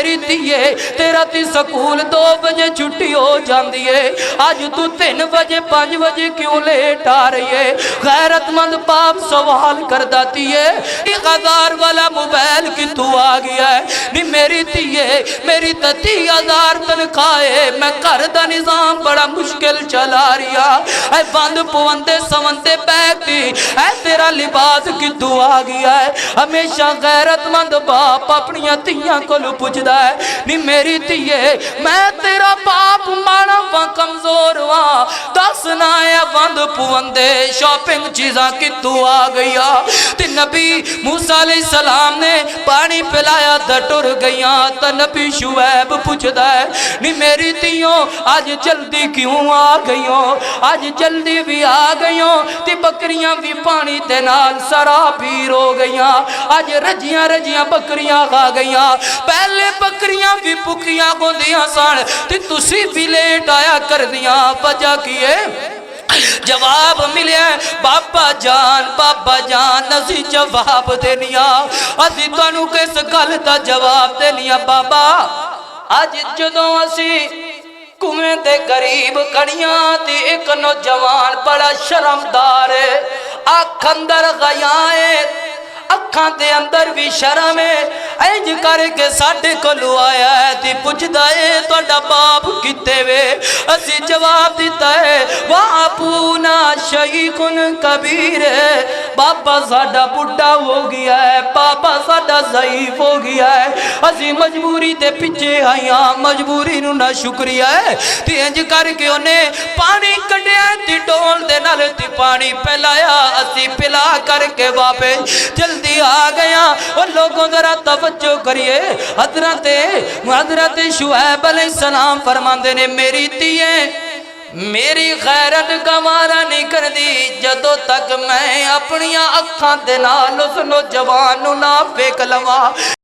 मेरी धीए तेरा ती स्कूल 2 बजे छुट्टी हो जाती है, अज तू 3 बजे 5 बजे क्यों लेट आ रही है? गैरतमंद बाप सवाल कर दाती है, 1000 वाला मोबाइल कितों आ गया है? नी मेरी धीए मेरी 30,000 तनख्वाह है, मैं घर का निजाम बड़ा मुश्किल चला रहा है, बंद पवंदे सवंदे बैठती है, तेरा लिबास कितों आ गया है? हमेशा गैरतमंद बाप अपनी धियां को पुछदा है, नी मेरी धीए मैं तेरा बाप माड़ा वा कमजोर वा, दस ना है बंद पवंदे शॉपिंग चीज़ां कितों आ गई? ते नबी मूसा अलैहिस्सलाम ने पानी पिलाया तो टुर गईया, तो नबी शुएब पुछदा है, नी मेरी धीओ अज जल्दी क्यों आ गई हो? अज जल्दी भी आ गई हो ते बकरियां भी पानी दे नाल सराबीर हो गईया, अज रजियां रजियां बकरियां खा गईया, पहले बकरियां भी भुखियां होंदियां सन ते तुसी भी लेट आया कर दिया, वजह की है? जवाब मिले बाबा जान असी जवाब देनिया, असी तुहानू किस गल दा जवाब देनिया बाबा? अज जदों असी कुएं दे करीब खड़ियां ते एक नौजवान बड़ा शर्मदार है, अख अंदर गया है, अखां दे अंदर भी शर्म है, इंज करके साडे कोल आया है ते पुछदा है तुहाडा बाप कित्ते वे? असी जवाब दिता है वापूना शईखुन कबीर है, बाबा साडा बुढ़ा हो गया है, बाबा साडा ज़ईफ हो गया है, असी मजबूरी दे पिछे आईया, मजबूरी नू ना शुक्रिया है। ते इंज करके उन्हें पानी कढ़िया ते डोल दे नाल ते पानी पिलाया, असी पिला करके वापस जल्दी आ गया। और लोगों जरा तवज्जो करिए, हजरत शुएब अलैहिस्सलाम फरमाते ने मेरी धीए मेरी गैरत गवारा नहीं कर दी जदों तक मैं अपनिया अखां दे नाल उस नौजवान नू ना वेख लवां।